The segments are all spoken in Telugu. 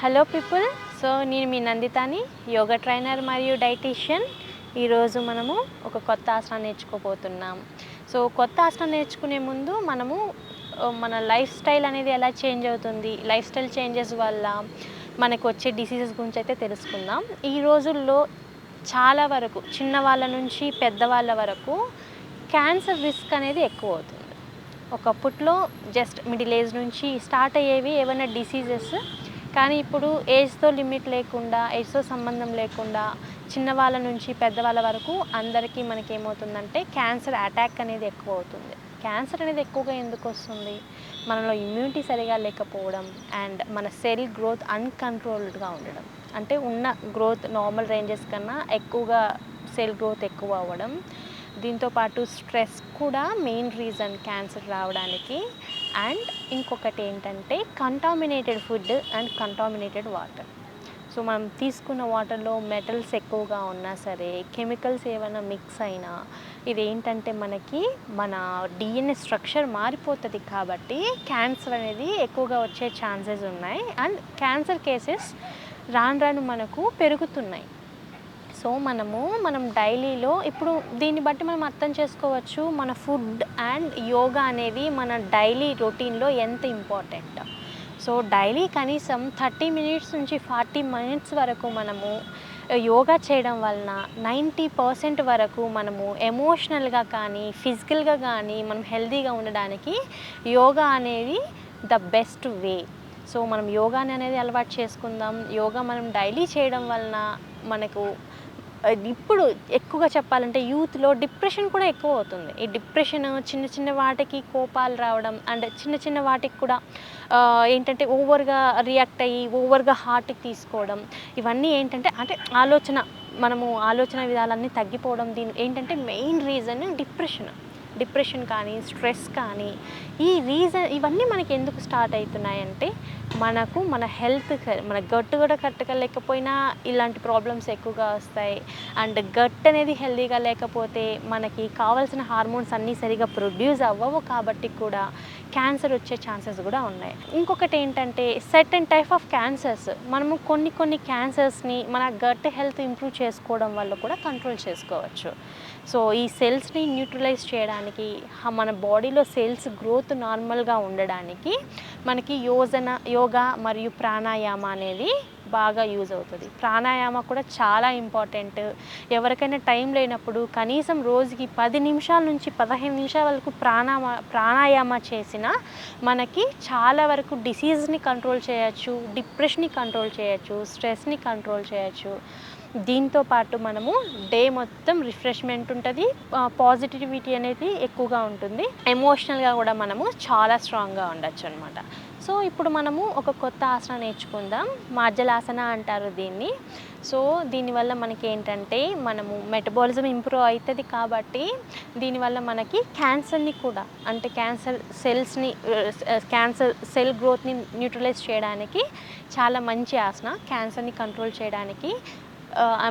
Hello people. సో నేను మీ నందితాని, యోగా ట్రైనర్ మరియు డైటీషియన్. ఈరోజు మనము ఒక కొత్త ఆసనం నేర్చుకోబోతున్నాం. సో కొత్త ఆసనం నేర్చుకునే ముందు మనము మన లైఫ్ స్టైల్ అనేది ఎలా చేంజ్ అవుతుంది, లైఫ్ స్టైల్ చేంజెస్ వల్ల మనకు వచ్చే డిసీజెస్ గురించి అయితే తెలుసుకుందాం. ఈ రోజుల్లో చాలా వరకు చిన్నవాళ్ళ నుంచి పెద్దవాళ్ళ వరకు క్యాన్సర్ రిస్క్ అనేది ఎక్కువ అవుతుంది. ఒకప్పట్లో జస్ట్ మిడిల్ ఏజ్ నుంచి స్టార్ట్ అయ్యేవి ఏమైనా డిసీజెస్, కానీ ఇప్పుడు ఏజ్తో లిమిట్ లేకుండా, ఏజ్తో సంబంధం లేకుండా చిన్నవాళ్ళ నుంచి పెద్దవాళ్ళ వరకు అందరికీ మనకి ఏమవుతుందంటే క్యాన్సర్ అటాక్ అనేది ఎక్కువ అవుతుంది. క్యాన్సర్ అనేది ఎక్కువగా ఎందుకు వస్తుంది? మనలో ఇమ్యూనిటీ సరిగా లేకపోవడం అండ్ మన సెల్ గ్రోత్ అన్కంట్రోల్డ్గా ఉండడం. అంటే ఉన్న గ్రోత్ నార్మల్ రేంజెస్ కన్నా ఎక్కువగా సెల్ గ్రోత్ ఎక్కువ అవ్వడం. దీంతోపాటు స్ట్రెస్ కూడా మెయిన్ రీజన్ క్యాన్సర్ రావడానికి. అండ్ ఇంకొకటి ఏంటంటే contaminated food and contaminated water. So మనం తీసుకున్న వాటర్లో మెటల్స్ ఎక్కువగా ఉన్నా సరే, కెమికల్స్ ఏమైనా మిక్స్ అయినా ఇదేంటంటే మనకి మన డిఎన్ఏ స్ట్రక్చర్ మారిపోతుంది. కాబట్టి క్యాన్సర్ అనేది ఎక్కువగా వచ్చే ఛాన్సెస్ ఉన్నాయి. అండ్ క్యాన్సర్ కేసెస్ రాను రాను మనకు పెరుగుతున్నాయి. సో మనం డైలీలో ఇప్పుడు దీన్ని బట్టి మనం అర్థం చేసుకోవచ్చు మన ఫుడ్ అండ్ యోగా అనేవి మన డైలీ రొటీన్లో ఎంత ఇంపార్టెంట్. సో డైలీ కనీసం 30 మినిట్స్ నుంచి 40 మినిట్స్ వరకు మనము యోగా చేయడం వలన 90% వరకు మనము ఎమోషనల్గా కానీ ఫిజికల్గా కానీ మనం హెల్తీగా ఉండడానికి యోగా అనేది ద బెస్ట్ వే. సో మనం యోగాని అనేది అలవాటు చేసుకుందాం. యోగా మనం డైలీ చేయడం వలన మనకు ఇప్పుడు ఎక్కువగా చెప్పాలంటే యూత్లో డిప్రెషన్ కూడా ఎక్కువ అవుతుంది. ఈ డిప్రెషన్ చిన్న చిన్న వాటికి కోపాలు రావడం అండ్ చిన్న చిన్న వాటికి కూడా ఏంటంటే ఓవర్గా రియాక్ట్ అయ్యి ఓవర్గా హార్ట్కి తీసుకోవడం, ఇవన్నీ ఏంటంటే అంటే మనము ఆలోచన విధాలన్నీ తగ్గిపోవడం. దీని ఏంటంటే మెయిన్ రీజన్ డిప్రెషన్ కానీ స్ట్రెస్ కానీ. ఇవన్నీ మనకి ఎందుకు స్టార్ట్ అవుతున్నాయంటే మన హెల్త్, మన గట్ కూడా కరెక్ట్గా లేకపోయినా ఇలాంటి ప్రాబ్లమ్స్ ఎక్కువగా వస్తాయి. అండ్ గట్ అనేది హెల్తీగా లేకపోతే మనకి కావాల్సిన హార్మోన్స్ అన్నీ సరిగా ప్రొడ్యూస్ అవ్వవు. కాబట్టి కూడా క్యాన్సర్ వచ్చే ఛాన్సెస్ కూడా ఉన్నాయి. ఇంకొకటి ఏంటంటే సర్టెన్ టైప్ ఆఫ్ క్యాన్సర్స్ మనము కొన్ని క్యాన్సర్స్ని మన గట్ హెల్త్ ఇంప్రూవ్ చేసుకోవడం వల్ల కూడా కంట్రోల్ చేసుకోవచ్చు. సో ఈ సెల్స్ని న్యూట్రలైజ్ చేయడానికి, మన బాడీలో సెల్స్ గ్రోత్ నార్మల్గా ఉండడానికి మనకి యోగా మరియు ప్రాణాయామ అనేది బాగా యూజ్ అవుతుంది. ప్రాణాయామ కూడా చాలా ఇంపార్టెంట్. ఎవరికైనా టైం లేనప్పుడు కనీసం రోజుకి 10 నిమిషాల నుంచి 15 నిమిషాల వరకు ప్రాణాయామ చేసినా మనకి చాలా వరకు డిసీజ్ని కంట్రోల్ చేయొచ్చు, డిప్రెషన్ని కంట్రోల్ చేయొచ్చు, స్ట్రెస్ని కంట్రోల్ చేయొచ్చు. దీంతో పాటు మనము డే మొత్తం రిఫ్రెష్మెంట్ ఉంటుంది, పాజిటివిటీ అనేది ఎక్కువగా ఉంటుంది, ఎమోషనల్గా కూడా మనము చాలా స్ట్రాంగ్గా ఉండొచ్చు అనమాట. సో ఇప్పుడు మనము ఒక కొత్త ఆసన నేర్చుకుందాం. మార్జలాసన అంటారు దీన్ని. సో దీనివల్ల మనకి ఏంటంటే మనము మెటబాలిజం ఇంప్రూవ్ అవుతుంది. కాబట్టి దీనివల్ల మనకి క్యాన్సర్ని కూడా అంటే క్యాన్సర్ సెల్ గ్రోత్ని న్యూట్రలైజ్ చేయడానికి చాలా మంచి ఆసన. క్యాన్సర్ని కంట్రోల్ చేయడానికి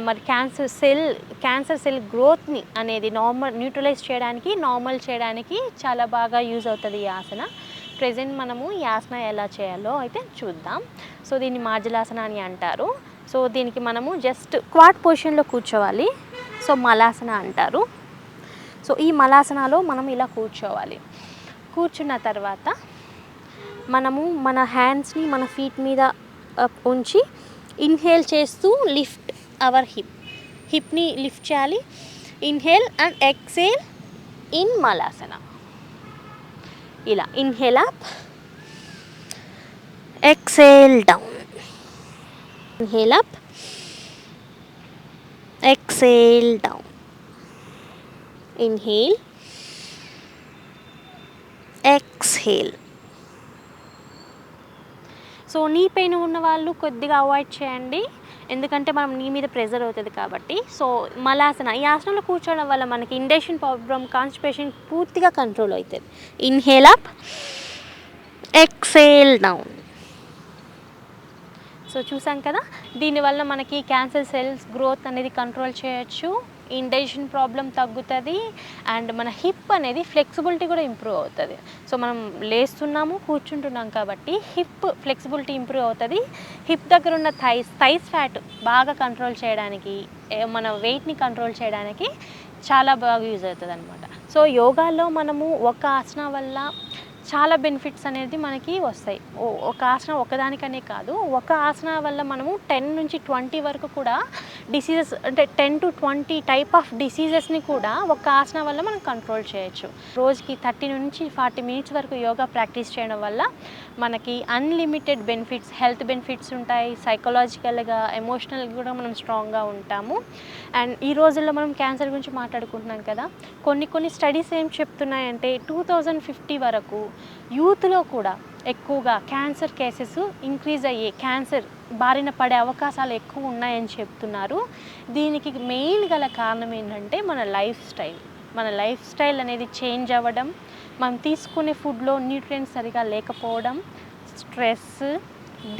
మరి క్యాన్సర్ సెల్ గ్రోత్ని అనేది న్యూట్రలైజ్ చేయడానికి, నార్మల్ చేయడానికి చాలా బాగా యూజ్ అవుతుంది ఈ ఆసన. ప్రెజెంట్ మనము ఈ ఆసన ఎలా చేయాలో అయితే చూద్దాం. సో దీన్ని మార్జలాసన అని అంటారు. సో దీనికి మనము జస్ట్ క్వాట్ పొజిషన్లో కూర్చోవాలి. సో మలాసన అంటారు. సో ఈ మలాసనలో మనం ఇలా కూర్చోవాలి. కూర్చున్న తర్వాత మనము మన హ్యాండ్స్ని మన ఫీట్ మీద ఉంచి ఇన్హేల్ చేస్తూ లిఫ్ట్ అవర్ హిప్ని లిఫ్ట్ చేయాలి. Inhale and exhale in Malasana. ఇలా inhale up, exhale down, inhale up, exhale down, inhale, exhale. So knee pain ఉన్న వాళ్ళు కొద్దిగా అవాయిడ్ చేయండి, ఎందుకంటే మనం నీ మీద ప్రెజర్ అవుతుంది కాబట్టి. సో మలాసన, ఈ ఆసనంలో కూర్చోవడం వల్ల మనకి ఇండైజెషన్ ప్రాబ్లం, కాన్స్టిపేషన్ పూర్తిగా కంట్రోల్ అవుతుంది. Inhale up, exhale down. So చూసాం కదా, దీనివల్ల మనకి క్యాన్సర్ సెల్స్ గ్రోత్ అనేది కంట్రోల్ చేయొచ్చు. ఇండైజెషన్ ప్రాబ్లం తగ్గుతుంది అండ్ మన హిప్ అనేది ఫ్లెక్సిబిలిటీ కూడా ఇంప్రూవ్ అవుతుంది. సో మనం లేస్తున్నాము కూర్చుంటున్నాం కాబట్టి హిప్ ఫ్లెక్సిబిలిటీ ఇంప్రూవ్ అవుతుంది. హిప్ దగ్గర ఉన్న థైస్ ఫ్యాట్ బాగా కంట్రోల్ చేయడానికి, మన వెయిట్ని కంట్రోల్ చేయడానికి చాలా బాగా యూజ్ అవుతుంది అనమాట. సో యోగాలో మనము ఒక ఆసన వల్ల చాలా బెనిఫిట్స్ అనేది మనకి వస్తాయి. ఒక ఆసన ఒకదానికనే కాదు, ఒక ఆసన వల్ల మనము 10 నుంచి 20 వరకు కూడా డిసీజెస్, అంటే 10 to 20 టైప్ ఆఫ్ డిసీజెస్ని కూడా ఒక ఆసన వల్ల మనం కంట్రోల్ చేయొచ్చు. రోజుకి 30 నుంచి 40 మినిట్స్ వరకు యోగా ప్రాక్టీస్ చేయడం వల్ల మనకి అన్లిమిటెడ్ బెనిఫిట్స్, హెల్త్ బెనిఫిట్స్ ఉంటాయి. సైకలాజికల్గా, ఎమోషనల్గా కూడా మనం స్ట్రాంగ్గా ఉంటాము. అండ్ ఈ రోజుల్లో మనం క్యాన్సర్ గురించి మాట్లాడుకుంటున్నాం కదా, కొన్ని స్టడీస్ ఏం చెప్తున్నాయంటే 2050 వరకు యూత్లో కూడా ఎక్కువగా క్యాన్సర్ కేసెస్ ఇంక్రీజ్ అయ్యే, క్యాన్సర్ బారిన పడే అవకాశాలు ఎక్కువ ఉన్నాయని చెప్తున్నారు. దీనికి మెయిన్ గల కారణం ఏంటంటే మన లైఫ్ స్టైల్ అనేది చేంజ్ అవ్వడం, మనం తీసుకునే ఫుడ్లో న్యూట్రియంట్స్ సరిగా లేకపోవడం, స్ట్రెస్,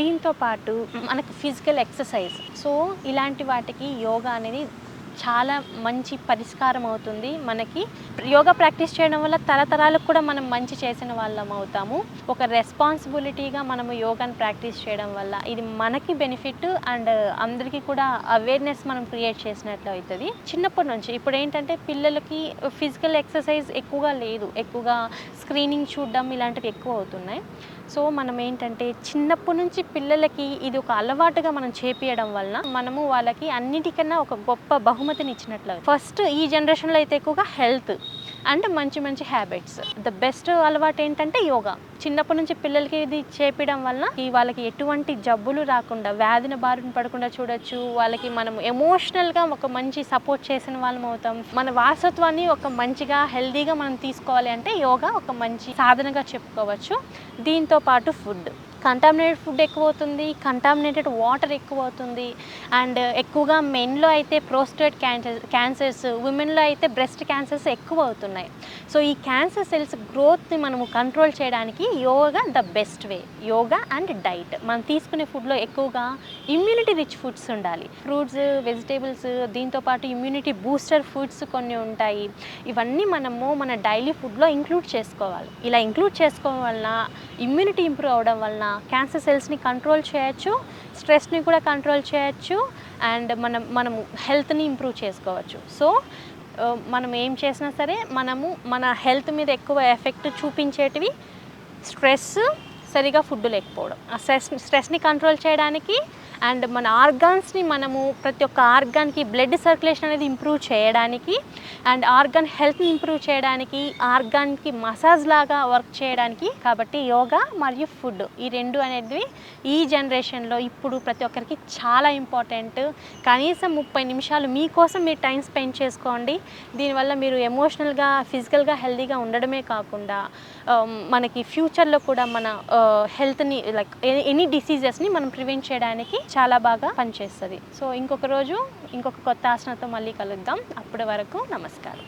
దీంతోపాటు మనకు ఫిజికల్ ఎక్సర్సైజ్. సో ఇలాంటి వాటికి యోగా అనేది చాలా మంచి పరిష్కారం అవుతుంది. మనకి యోగా ప్రాక్టీస్ చేయడం వల్ల తరతరాలకు కూడా మనం మంచి చేసిన వాళ్ళం అవుతాము. ఒక రెస్పాన్సిబిలిటీగా మనము యోగాని ప్రాక్టీస్ చేయడం వల్ల ఇది మనకి బెనిఫిట్ అండ్ అందరికీ కూడా అవేర్నెస్ మనం క్రియేట్ చేసినట్లు అవుతుంది. చిన్నప్పటి నుంచి ఇప్పుడు ఏంటంటే పిల్లలకి ఫిజికల్ ఎక్సర్సైజ్ ఎక్కువగా లేదు, ఎక్కువగా స్క్రీనింగ్ చూడడం ఇలాంటివి ఎక్కువ అవుతున్నాయి. సో మనం ఏంటంటే చిన్నప్పటి నుంచి పిల్లలకి ఇది ఒక అలవాటుగా మనం చేపియడం వలన మనము వాళ్ళకి అన్నిటికన్నా ఒక గొప్ప బహుమతిని ఇచ్చినట్లు. ఫస్ట్ ఈ జనరేషన్లో అయితే ఎక్కువగా హెల్త్ అండ్ మంచి హ్యాబిట్స్. ద బెస్ట్ అలవాటు ఏంటంటే యోగా. చిన్నప్పటి నుంచి పిల్లలకి ఇది చేపించడం వలన వాళ్ళకి ఎటువంటి జబ్బులు రాకుండా, వ్యాధిన బారిన పడకుండా చూడొచ్చు. వాళ్ళకి మనం ఎమోషనల్గా ఒక మంచి సపోర్ట్ చేసిన వాళ్ళం అవుతాం. మన వారసత్వాన్ని ఒక మంచిగా హెల్దీగా మనం తీసుకోవాలి అంటే యోగా ఒక మంచి సాధనగా చెప్పుకోవచ్చు. దీంతో పాటు ఫుడ్, కంటామినేటెడ్ ఫుడ్ ఎక్కువ అవుతుంది, కంటామినేటెడ్ వాటర్ ఎక్కువ అవుతుంది. అండ్ ఎక్కువగా మెన్లో అయితే ప్రోస్టేట్ క్యాన్సర్స్, ఉమెన్లో అయితే బ్రెస్ట్ క్యాన్సర్స్ ఎక్కువ అవుతున్నాయి. సో ఈ క్యాన్సర్ సెల్స్ గ్రోత్ని మనము కంట్రోల్ చేయడానికి yoga the best way. Yoga and diet, మనం తీసుకునే ఫుడ్లో ఎక్కువగా ఇమ్యూనిటీ రిచ్ ఫుడ్స్ ఉండాలి. ఫ్రూట్స్, వెజిటేబుల్స్, దీంతోపాటు ఇమ్యూనిటీ బూస్టర్ ఫుడ్స్ కొన్ని ఉంటాయి. ఇవన్నీ మనము మన డైలీ ఫుడ్లో ఇంక్లూడ్ చేసుకోవాలి. ఇలా ఇంక్లూడ్ చేసుకోవడం వలన ఇమ్యూనిటీ ఇంప్రూవ్ అవడం వలన క్యాన్సర్ సెల్స్ని కంట్రోల్ చేయొచ్చు, స్ట్రెస్ని కూడా కంట్రోల్ చేయొచ్చు అండ్ మనము హెల్త్ని ఇంప్రూవ్ చేసుకోవచ్చు. సో మనం ఏం చేసినా సరే మనము మన హెల్త్ మీద ఎక్కువ ఎఫెక్ట్ చూపించేటివి స్ట్రెస్, సరిగా ఫుడ్ లేకపోవడం. ఆ స్ట్రెస్ని కంట్రోల్ చేయడానికి అండ్ మన ఆర్గాన్స్ని మనము ప్రతి ఒక్క ఆర్గాన్కి బ్లడ్ సర్క్యులేషన్ అనేది ఇంప్రూవ్ చేయడానికి అండ్ ఆర్గాన్ హెల్త్ని ఇంప్రూవ్ చేయడానికి, ఆర్గాన్కి మసాజ్ లాగా వర్క్ చేయడానికి. కాబట్టి యోగా మరియు ఫుడ్ ఈ రెండు అనేది ఈ జనరేషన్లో ఇప్పుడు ప్రతి ఒక్కరికి చాలా ఇంపార్టెంట్. కనీసం 30 నిమిషాలు మీకోసం మీరు టైం స్పెండ్ చేసుకోండి. దీనివల్ల మీరు ఎమోషనల్గా, ఫిజికల్గా హెల్తీగా ఉండడమే కాకుండా మనకి ఫ్యూచర్లో కూడా మన హెల్త్ని లైక్ ఎనీ డిసీజెస్ని మనం ప్రివెంట్ చేయడానికి చాలా బాగా పనిచేస్తుంది. సో ఇంకొక రోజు ఇంకొక కొత్త ఆసనతో మళ్ళీ కలుద్దాం. అప్పటి వరకు నమస్కారం.